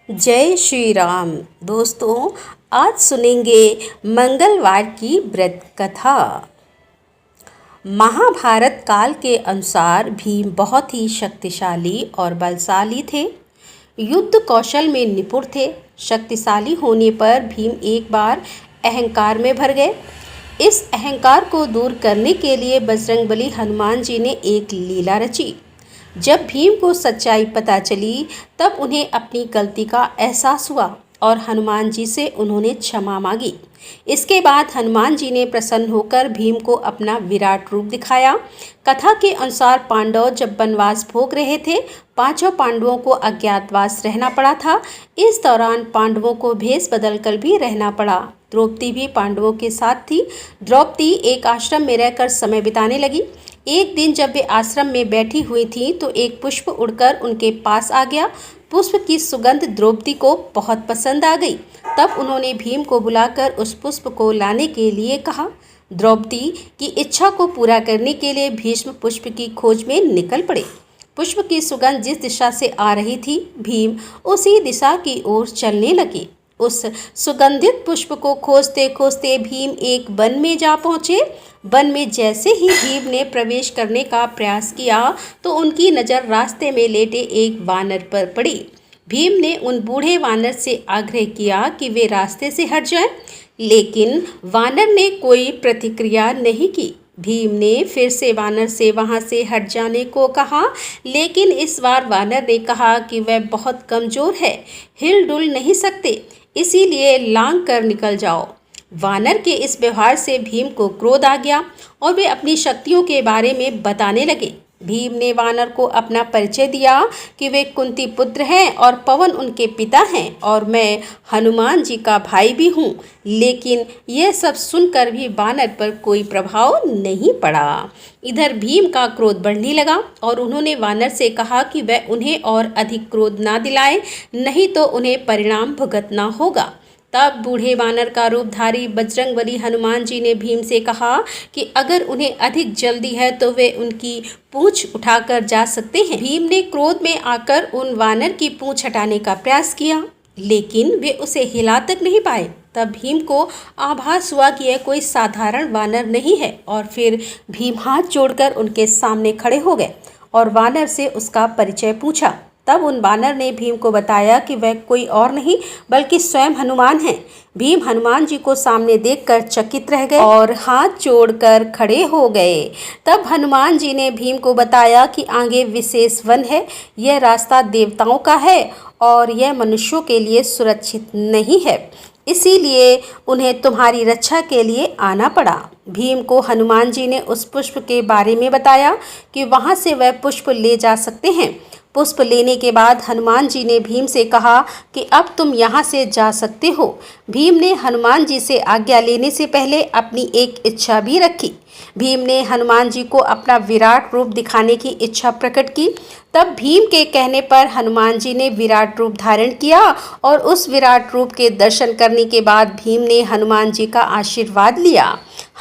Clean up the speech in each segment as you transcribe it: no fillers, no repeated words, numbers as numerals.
जय श्री राम। दोस्तों, आज सुनेंगे मंगलवार की व्रत कथा। महाभारत काल के अनुसार भीम बहुत ही शक्तिशाली और बलशाली थे। युद्ध कौशल में निपुण थे। शक्तिशाली होने पर भीम एक बार अहंकार में भर गए। इस अहंकार को दूर करने के लिए बजरंगबली हनुमान जी ने एक लीला रची। जब भीम को सच्चाई पता चली तब उन्हें अपनी गलती का एहसास हुआ और हनुमान जी से उन्होंने क्षमा मांगी। इसके बाद हनुमान जी ने प्रसन्न होकर भीम को अपना विराट रूप दिखाया। कथा के अनुसार पांडव जब वनवास भोग रहे थे, पांचों पांडवों को अज्ञातवास रहना पड़ा था। इस दौरान पांडवों को भेष बदलकर भी रहना पड़ा। द्रौपदी भी पांडवों के साथ थी। द्रौपदी एक आश्रम में रहकर समय बिताने लगी। एक दिन जब वे आश्रम में बैठी हुई थीं तो एक पुष्प उड़कर उनके पास आ गया। पुष्प की सुगंध द्रौपदी को बहुत पसंद आ गई। तब उन्होंने भीम को बुलाकर उस पुष्प को लाने के लिए कहा। द्रौपदी की इच्छा को पूरा करने के लिए भीष्म पुष्प की खोज में निकल पड़े। पुष्प की सुगंध जिस दिशा से आ रही थी, भीम उसी दिशा की ओर चलने लगे। उस सुगंधित पुष्प को खोजते खोजते भीम एक वन में जा पहुँचे। वन में जैसे ही भीम ने प्रवेश करने का प्रयास किया तो उनकी नज़र रास्ते में लेटे एक वानर पर पड़ी। भीम ने उन बूढ़े वानर से आग्रह किया कि वे रास्ते से हट जाएं, लेकिन वानर ने कोई प्रतिक्रिया नहीं की। भीम ने फिर से वानर से वहां से हट जाने को कहा, लेकिन इस बार वानर ने कहा कि वह बहुत कमज़ोर है, हिल डुल नहीं सकते, इसीलिए लांग कर निकल जाओ। वानर के इस व्यवहार से भीम को क्रोध आ गया और वे अपनी शक्तियों के बारे में बताने लगे। भीम ने वानर को अपना परिचय दिया कि वे कुंती पुत्र हैं और पवन उनके पिता हैं और मैं हनुमान जी का भाई भी हूँ। लेकिन यह सब सुनकर भी वानर पर कोई प्रभाव नहीं पड़ा। इधर भीम का क्रोध बढ़ने लगा और उन्होंने वानर से कहा कि वह उन्हें और अधिक क्रोध ना दिलाए, नहीं तो उन्हें परिणाम भुगतना होगा। तब बूढ़े वानर का रूपधारी बजरंगबली हनुमान जी ने भीम से कहा कि अगर उन्हें अधिक जल्दी है तो वे उनकी पूंछ उठाकर जा सकते हैं। भीम ने क्रोध में आकर उन वानर की पूंछ हटाने का प्रयास किया, लेकिन वे उसे हिला तक नहीं पाए। तब भीम को आभास हुआ कि यह कोई साधारण वानर नहीं है और फिर भीम हाथ जोड़कर उनके सामने खड़े हो गए और वानर से उसका परिचय पूछा। तब उन वानर ने भीम को बताया कि वह कोई और नहीं बल्कि स्वयं हनुमान हैं। भीम हनुमान जी को सामने देखकर चकित रह गए और हाथ जोड़कर खड़े हो गए। तब हनुमान जी ने भीम को बताया कि आगे विशेष वन है, यह रास्ता देवताओं का है और यह मनुष्यों के लिए सुरक्षित नहीं है, इसीलिए उन्हें तुम्हारी रक्षा के लिए आना पड़ा। भीम को हनुमान जी ने उस पुष्प के बारे में बताया कि वहाँ से वह पुष्प ले जा सकते हैं। पुष्प लेने के बाद हनुमान जी ने भीम से कहा कि अब तुम यहाँ से जा सकते हो। भीम ने हनुमान जी से आज्ञा लेने से पहले अपनी एक इच्छा भी रखी। भीम ने हनुमान जी को अपना विराट रूप दिखाने की इच्छा प्रकट की। तब भीम के कहने पर हनुमान जी ने विराट रूप धारण किया और उस विराट रूप के दर्शन करने के बाद भीम ने हनुमान जी का आशीर्वाद लिया।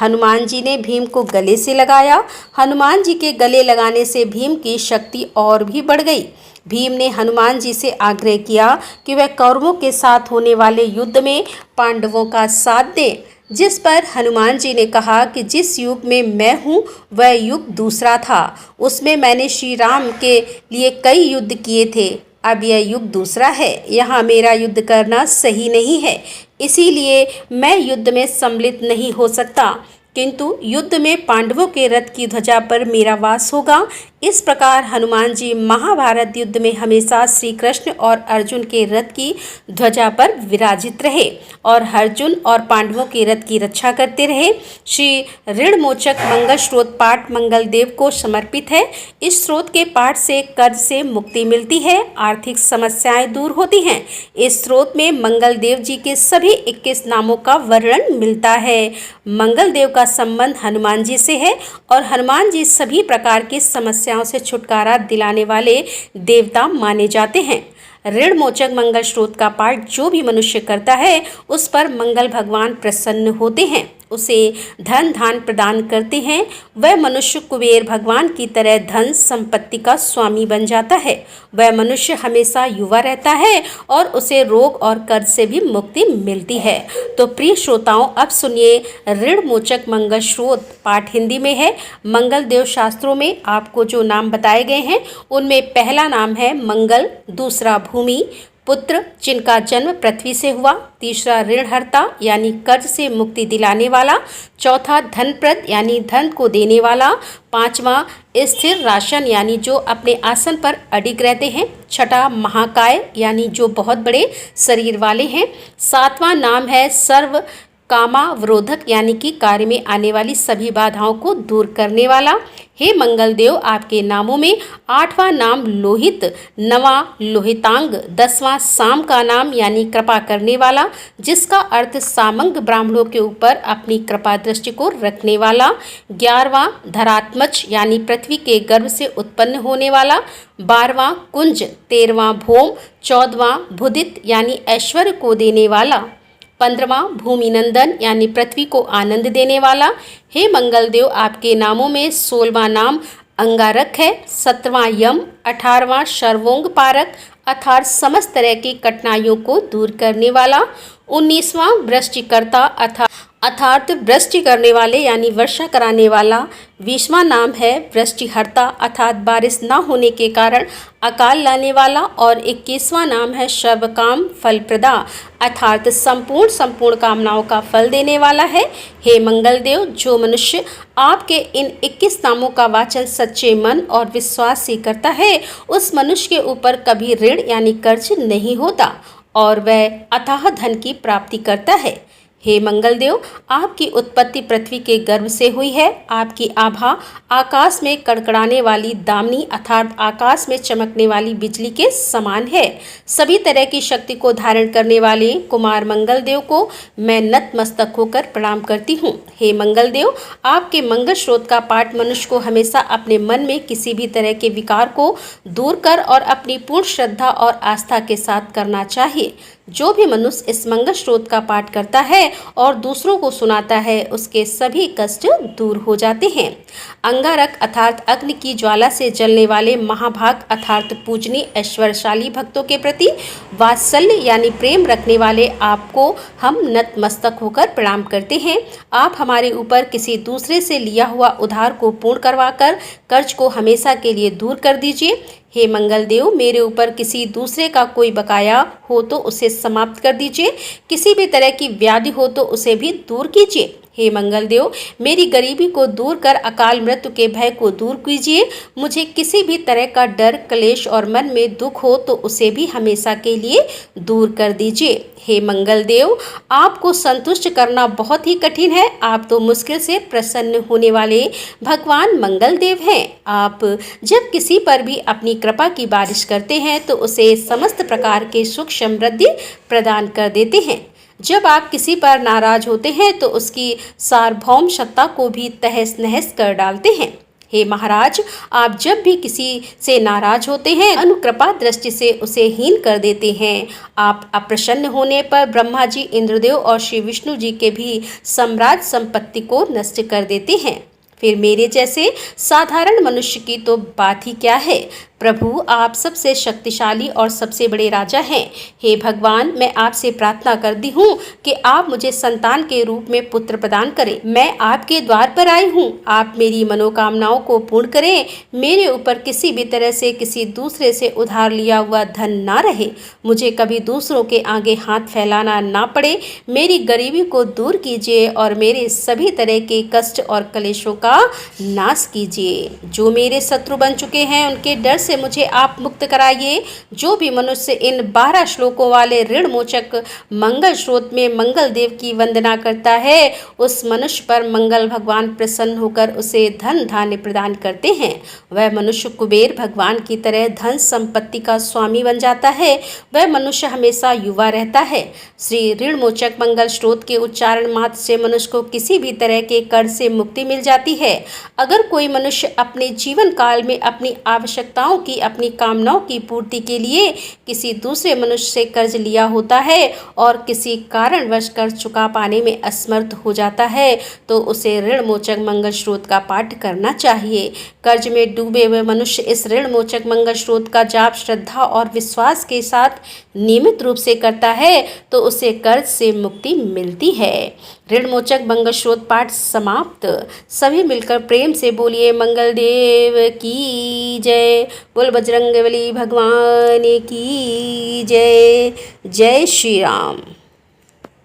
हनुमान जी ने भीम को गले से लगाया। हनुमान जी के गले लगाने से भीम की शक्ति और भी बढ़ गई। भीम ने हनुमान जी से आग्रह किया कि वह कौरवों के साथ होने वाले युद्ध में पांडवों का साथ दें, जिस पर हनुमान जी ने कहा कि जिस युग में मैं हूँ वह युग दूसरा था, उसमें मैंने श्री राम के लिए कई युद्ध किए थे। अब यह युग दूसरा है, यहाँ मेरा युद्ध करना सही नहीं है, इसीलिए मैं युद्ध में सम्मिलित नहीं हो सकता, किंतु युद्ध में पांडवों के रथ की ध्वजा पर मेरा वास होगा। इस प्रकार हनुमान जी महाभारत युद्ध में हमेशा श्री कृष्ण और अर्जुन के रथ की ध्वजा पर विराजित रहे और अर्जुन और पांडवों के रथ की रक्षा करते रहे। श्री ऋणमोचक मंगल स्रोत पाठ मंगल देव को समर्पित है। इस स्रोत के पाठ से कर्ज से मुक्ति मिलती है, आर्थिक समस्याएं दूर होती हैं। इस स्रोत में मंगल देव जी के सभी 21 नामों का वर्णन मिलता है। मंगल देव का संबंध हनुमान जी से है और हनुमान जी सभी प्रकार की समस्याओं से छुटकारा दिलाने वाले देवता माने जाते हैं। ऋणमोचक मंगल स्रोत का पाठ जो भी मनुष्य करता है उस पर मंगल भगवान प्रसन्न होते हैं, उसे धन धान प्रदान करते हैं, वह मनुष्य कुबेर भगवान की तरह धन संपत्ति का स्वामी बन जाता है। वह मनुष्य हमेशा युवा रहता है और उसे रोग और कर्ज से भी मुक्ति मिलती है। तो प्रिय श्रोताओं, अब सुनिए ऋण मोचक मंगल स्रोत। पाठ हिंदी में है। मंगल देव शास्त्रों में आपको जो नाम बताए गए हैं उनमें पहला नाम है मंगल, दूसरा भूमि पुत्र जिनका जन्म पृथ्वी से हुआ, तीसरा ऋणहर्ता यानी कर्ज से मुक्ति दिलाने वाला, चौथा धनप्रद यानी धन को देने वाला, पांचवा स्थिर राशन यानी जो अपने आसन पर अडिग रहते हैं, छठा महाकाय यानी जो बहुत बड़े शरीर वाले हैं, सातवां नाम है सर्व कामावरोधक यानी कि कार्य में आने वाली सभी बाधाओं को दूर करने वाला। हे मंगल देव, आपके नामों में आठवां नाम लोहित, नवां लोहितांग, 10वां साम का नाम यानी कृपा करने वाला, जिसका अर्थ सामंग ब्राह्मणों के ऊपर अपनी कृपा दृष्टि को रखने वाला, 11वां धरात्मज यानी पृथ्वी के गर्भ से उत्पन्न होने वाला, 12वां कुंज, 13वां भौम, 14वां भुदित यानी ऐश्वर्य को देने वाला, 15वां भूमि नंदन यानी पृथ्वी को आनंद देने वाला। हे मंगल देव, आपके नामों में 16वां नाम अंगारक है, 17वां यम, 18वां सर्वोंग पारक अर्थात समस्त तरह की कठिनाइयों को दूर करने वाला, 19वां वृष्टिकर्ता अर्थात वृष्टि करने वाले यानी वर्षा कराने वाला, 20वां नाम है वृष्टिहर्ता अर्थात बारिश न होने के कारण अकाल लाने वाला, और 21वां नाम है सर्वकाम फलप्रदा अर्थात संपूर्ण कामनाओं का फल देने वाला है। हे मंगल देव, जो मनुष्य आपके इन 21 नामों का वाचन सच्चे मन और विश्वास से करता है, उस मनुष्य के ऊपर कभी ऋण यानी कर्ज नहीं होता और वह अथाह धन की प्राप्ति करता है। हे मंगल देव, आपकी उत्पत्ति पृथ्वी के गर्भ से हुई है। आपकी आभा आकाश में कड़कड़ाने वाली दामिनी अर्थात आकाश में चमकने वाली बिजली के समान है। सभी तरह की शक्ति को धारण करने वाले कुमार मंगल देव को मैं नतमस्तक होकर प्रणाम करती हूँ। हे मंगल देव, आपके मंगल स्रोत का पाठ मनुष्य को हमेशा अपने मन में किसी भी तरह के विकार को दूर कर और अपनी पूर्ण श्रद्धा और आस्था के साथ करना चाहिए। जो भी मनुष्य इस मंगल स्रोत का पाठ करता है और दूसरों को सुनाता है, उसके सभी कष्ट दूर हो जाते हैं। अंगारक अर्थात अग्नि की ज्वाला से जलने वाले महाभाग अर्थात पूजनीय ऐश्वर्यशाली भक्तों के प्रति वात्सल्य यानी प्रेम रखने वाले आपको हम नतमस्तक होकर प्रणाम करते हैं। आप हमारे ऊपर किसी दूसरे से लिया हुआ उधार को पूर्ण करवाकर कर्ज को हमेशा के लिए दूर कर दीजिए। हे मंगल देव, मेरे ऊपर किसी दूसरे का कोई बकाया हो तो उसे समाप्त कर दीजिए। किसी भी तरह की व्याधि हो तो उसे भी दूर कीजिए। हे मंगल देव, मेरी गरीबी को दूर कर अकाल मृत्यु के भय को दूर कीजिए। मुझे किसी भी तरह का डर, क्लेश और मन में दुख हो तो उसे भी हमेशा के लिए दूर कर दीजिए। हे मंगल देव, आपको संतुष्ट करना बहुत ही कठिन है। आप तो मुश्किल से प्रसन्न होने वाले भगवान मंगल देव हैं। आप जब किसी पर भी अपनी कृपा की बारिश करते हैं तो उसे समस्त प्रकार के सुख समृद्धि प्रदान कर देते हैं। जब आप किसी पर नाराज होते हैं तो उसकी सार्वभौम सत्ता को भी तहस नहस कर डालते हैं। हे महाराज, आप जब भी किसी से नाराज होते हैं, अनुकृपा दृष्टि से उसे हीन कर देते हैं। आप अप्रसन्न होने पर ब्रह्मा जी, इंद्रदेव और श्री विष्णु जी के भी साम्राज्य संपत्ति को नष्ट कर देते हैं। फिर मेरे जैसे साधारण मनुष्य की तो बात ही क्या है। प्रभु, आप सबसे शक्तिशाली और सबसे बड़े राजा हैं। हे भगवान, मैं आपसे प्रार्थना करती हूँ कि आप मुझे संतान के रूप में पुत्र प्रदान करें। मैं आपके द्वार पर आई हूँ, आप मेरी मनोकामनाओं को पूर्ण करें। मेरे ऊपर किसी भी तरह से किसी दूसरे से उधार लिया हुआ धन ना रहे। मुझे कभी दूसरों के आगे हाथ फैलाना ना पड़े। मेरी गरीबी को दूर कीजिए और मेरे सभी तरह के कष्ट और कलेशों का नाश कीजिए। जो मेरे शत्रु बन चुके हैं, उनके डर से मुझे आप मुक्त कराइए। जो भी मनुष्य इन 12 श्लोकों वाले ऋण मोचक मंगल स्रोत में मंगल देव की वंदना करता है, उस मनुष्य पर मंगल भगवान प्रसन्न होकर उसे धन धान्य प्रदान करते हैं। वह मनुष्य कुबेर भगवान की तरह धन संपत्ति का स्वामी बन जाता है। वह मनुष्य हमेशा युवा रहता है। श्री ऋण मोचक मंगल स्रोत के उच्चारण मात्र से मनुष्य को किसी भी तरह के कर्ज से मुक्ति मिल जाती है। अगर कोई मनुष्य अपने जीवन काल में अपनी आवश्यकताओं कि अपनी कामनाओं की पूर्ति के लिए किसी दूसरे मनुष्य से कर्ज लिया होता है और किसी कारणवश कर्ज चुका पाने में असमर्थ हो जाता है तो उसे ऋण मोचक मंगल स्रोत का पाठ करना चाहिए। कर्ज में डूबे हुए मनुष्य इस ऋण मोचक मंगल स्रोत का जाप श्रद्धा और विश्वास के साथ नियमित रूप से करता है तो उसे कर्ज से मुक्ति मिलती है। ऋण मोचक मंगल स्रोत पाठ समाप्त। सभी मिलकर प्रेम से बोलिए मंगल देव की जय। बोल बजरंगबली भगवान की जय। जय श्री राम।